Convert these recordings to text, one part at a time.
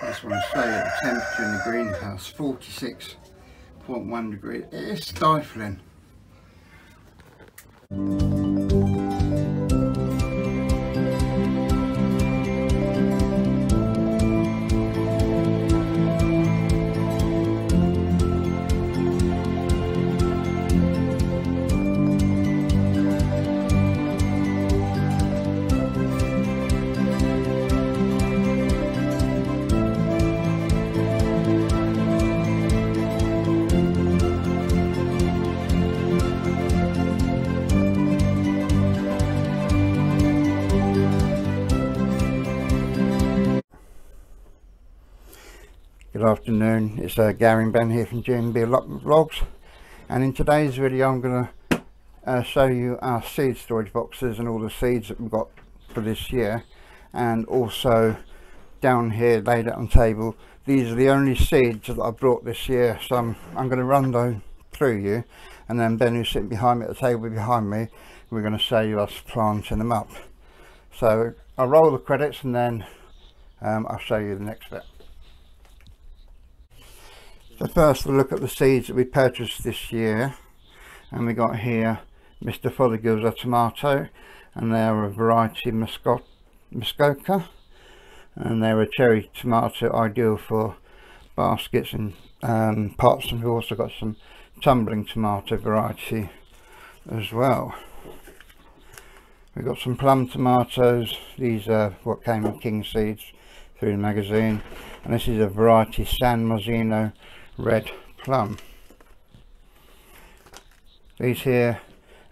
This one say at the temperature in the greenhouse, 46.1 degrees. It is stifling. Good afternoon, it's Gary and Ben here from G&B Allotment Vlogs, and in today's video I'm going to show you our seed storage boxes and all the seeds that we've got for this year. And also down here laid out on the table, these are the only seeds that I brought this year, so I'm going to run those through you, and then Ben, who's sitting behind me at the table behind me, we're going to show you us planting them up. So I'll roll the credits and then I'll show you the next bit. So first we'll look at the seeds that we purchased this year, and we got here Mr. Fothergill's a tomato, and they're a variety Muskoka, and they're a cherry tomato ideal for baskets and pots, and we've also got some tumbling tomato variety as well. We've got some plum tomatoes. These are what came in King Seeds through the magazine, and this is a variety San Marzino red plum. These here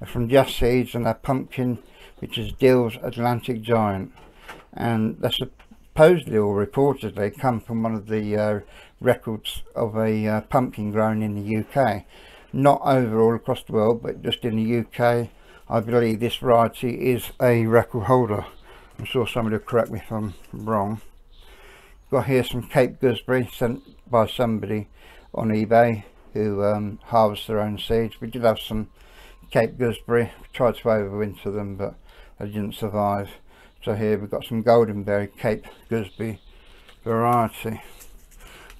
are from Just Seeds, and they're pumpkin, which is Dill's Atlantic Giant, and they're supposedly or reportedly come from one of the records of a pumpkin grown in the UK, not overall across the world, but just in the UK. I believe this variety is a record holder. I'm sure somebody will correct me if I'm wrong. Got here some Cape Gooseberry sent by somebody on eBay who harvests their own seeds. We did have some Cape Gooseberry. We tried to overwinter them, but they didn't survive. So here we've got some Goldenberry Cape Gooseberry variety.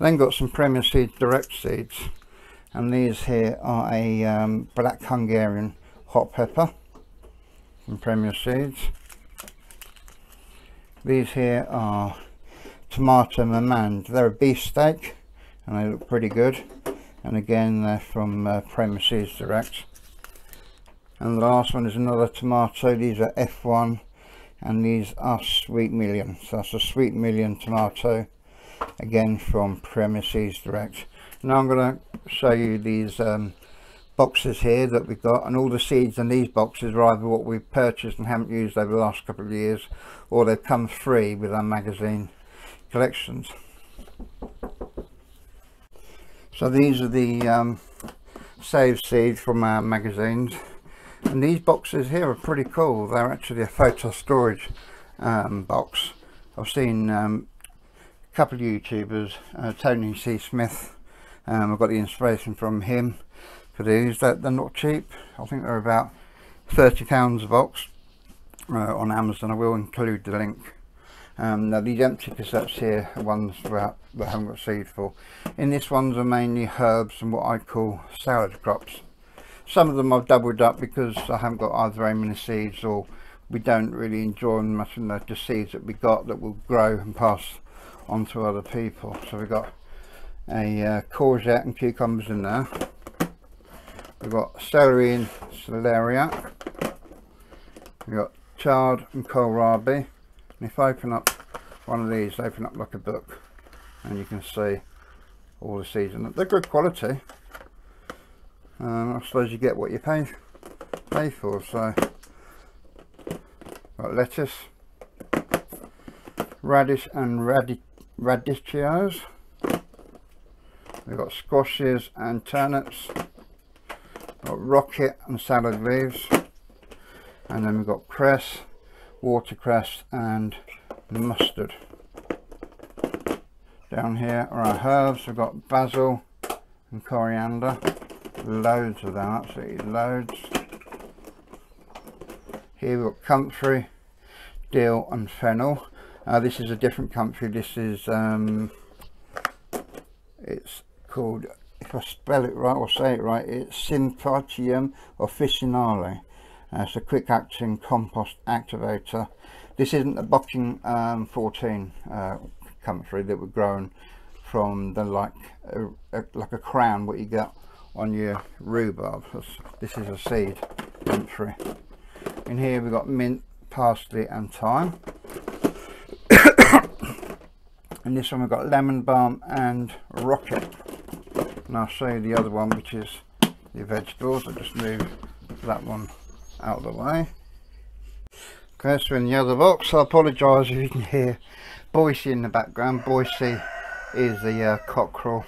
Then got some Premier Seeds Direct seeds, and these here are a black Hungarian hot pepper from Premier Seeds. These here are tomato mamand. They're a beefsteak and they look pretty good, and again they're from Premier Seeds Direct. And the last one is another tomato. These are F1, and these are Sweet Million. So that's a Sweet Million tomato, again from Premier Seeds Direct. Now I'm going to show you these boxes here that we've got, and all the seeds in these boxes are either what we've purchased and haven't used over the last couple of years, or they've come free with our magazine collections. So these are the saved seeds from our magazines, and these boxes here are pretty cool. They're actually a photo storage box. I've seen a couple of YouTubers, Tony C. Smith, I've got the inspiration from him for these. They're not cheap. I think they're about £30 a box on Amazon. I will include the link. Now these empty cassettes here are ones that I haven't got seed for. In this ones are mainly herbs and what I call salad crops. Some of them I've doubled up because I haven't got either very many seeds, or we don't really enjoy them much, and they're just seeds that we got that will grow and pass on to other people. So we've got a courgette and cucumbers in there. We've got celery and celeriac. We've got chard and kohlrabi. And if I open up one of these, open up like a book, and you can see all the seeds in it. They're good quality. I suppose you get what you pay for. So got lettuce, radish and radicchios. We've got squashes and turnips. Got rocket and salad leaves, and then we've got cress, watercress and mustard. Down here are our herbs. We've got basil and coriander, loads of them, absolutely loads. Here we've got comfrey, dill and fennel, This is a different country. This is it's called, if I spell it right or say it right, it's Synthetium officinale. It's a quick acting compost activator. This isn't a boxing 14 country that were grown from the like a crown what you get on your rhubarb. This is a seed country. In here we've got mint, parsley and thyme. And this one we've got lemon balm and rocket. And I'll show you the other one, which is the vegetables. I'll just move that one out of the way. Okay, so in the other box, I apologise if you can hear Boise in the background. Boise is the cockerel,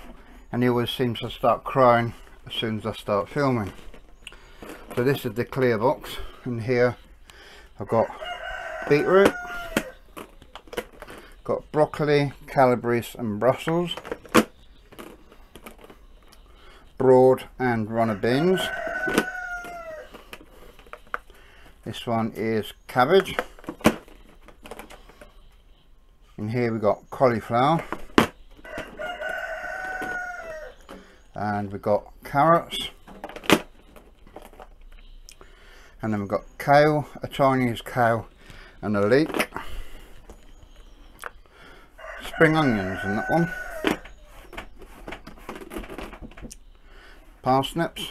and he always seems to start crying as soon as I start filming. So this is the clear box, and here I've got beetroot, got broccoli, calabrese and Brussels, broad and runner beans. This one is cabbage. In here we've got cauliflower, and we've got carrots, and then we've got kale, a Chinese kale and a leek, spring onions in that one, parsnips,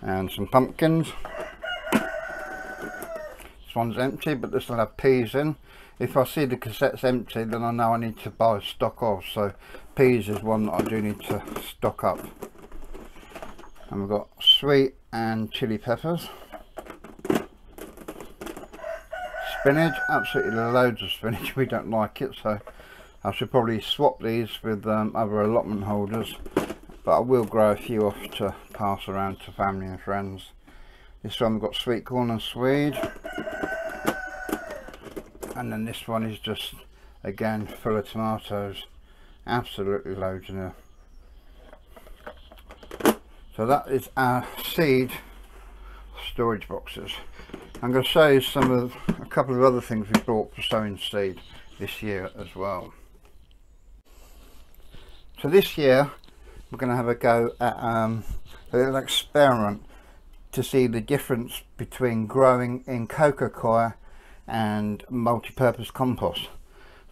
and some pumpkins. This one's empty, but this will have peas in. If I see the cassette's empty, then I know I need to buy stock of, so peas is one that I do need to stock up. And we've got sweet and chili peppers, spinach, absolutely loads of spinach. We don't like it, so I should probably swap these with other allotment holders, but I will grow a few off to pass around to family and friends. This one we've got sweet corn and swede, and then this one is just again full of tomatoes, absolutely loads in here. So that is our seed storage boxes. I'm going to show you a couple of other things we bought for sowing seed this year as well. So this year we're going to have a go at a little experiment to see the difference between growing in coco coir and multi-purpose compost.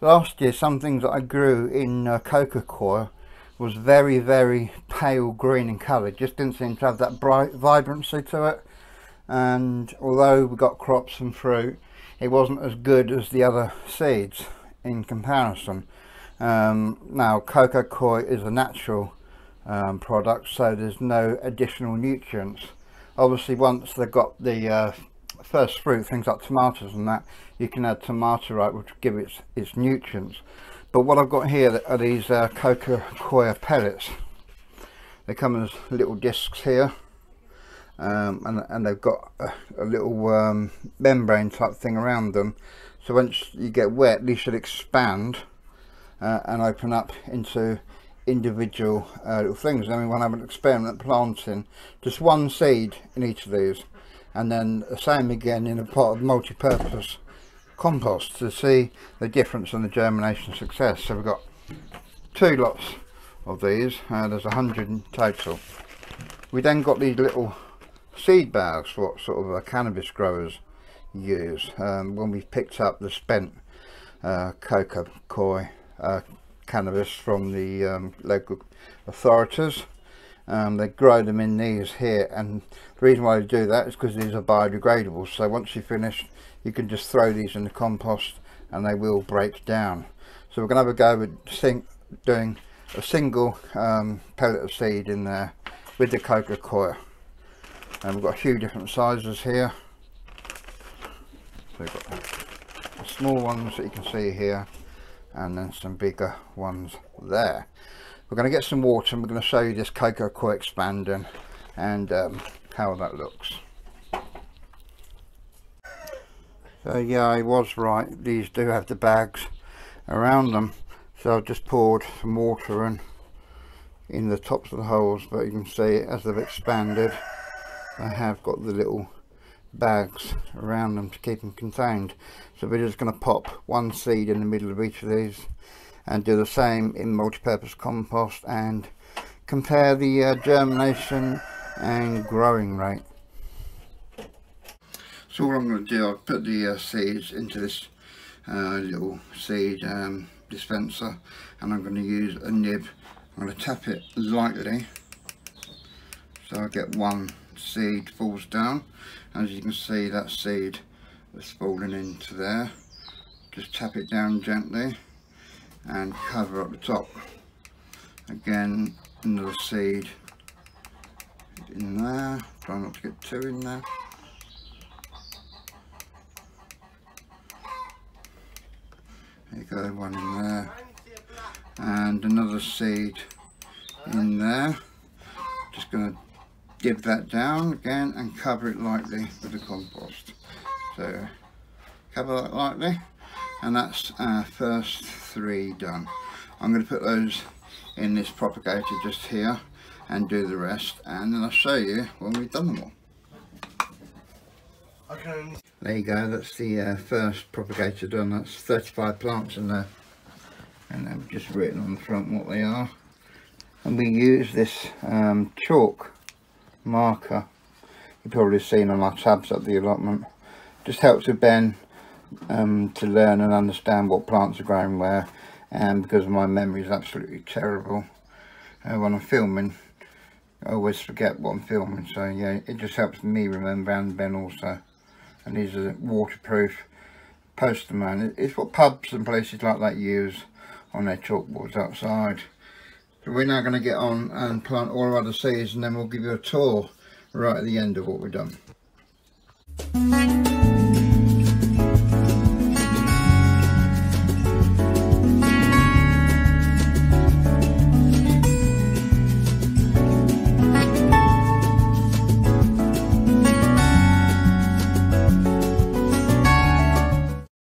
Last year some things that I grew in coco coir was very, very pale green in colour, just didn't seem to have that bright vibrancy to it, and although we got crops and fruit, it wasn't as good as the other seeds in comparison. Now coco coir is a natural product, so there's no additional nutrients. Obviously once they've got the first fruit, things like tomatoes and that, you can add tomato which will give it its nutrients. But what I've got here are these coco coir pellets. They come as little discs here, and they've got a little membrane type thing around them, so once you get wet these should expand and open up into individual little things. Then we want to have an experiment planting just one seed in each of these, and then the same again in a pot of multi-purpose compost to see the difference in the germination success. So we've got 2 lots of these, there's 100 in total. We then got these little seed bags, what sort of cannabis growers use when we picked up the spent coco coir cannabis from the local authorities. They grow them in these here, and the reason why they do that is because these are biodegradable, so once you finish you can just throw these in the compost and they will break down. So we're going to have a go with doing a single pellet of seed in there with the coco coir, and we've got a few different sizes here. So we've got the small ones that you can see here, and then some bigger ones there. We're going to get some water and we're going to show you this coco coir expanding and how that looks. So yeah, I was right, these do have the bags around them, so I've just poured some water in the tops of the holes, but you can see as they've expanded they have got the little bags around them to keep them contained. So we're just going to pop one seed in the middle of each of these and do the same in multi-purpose compost and compare the germination and growing rate. So what I'm going to do, I'll put the seeds into this little seed dispenser, and I'm going to use a nib. I'm going to tap it lightly so I get one seed falls down. As you can see, that seed has fallen into there. Just tap it down gently and cover up the top. Again, another seed in there. Try not to get two in there. There you go, one in there. And another seed in there. Just going to dip that down again and cover it lightly with the compost. So cover that lightly, and that's our first three done. I'm going to put those in this propagator just here and do the rest, and then I'll show you when we've done them all. Okay. There you go, that's the first propagator done. That's 35 plants in there, and I've just written on the front what they are. And we use this chalk marker you've probably seen on our tabs at the allotment. Just helps with Ben to learn and understand what plants are growing where, and because my memory is absolutely terrible when I'm filming, I always forget what I'm filming, so yeah, it just helps me remember, and Ben also. And these are waterproof poster man. It's what pubs and places like that use on their chalkboards outside. So we're now going to get on and plant all our other seeds, and then we'll give you a tour right at the end of what we've done.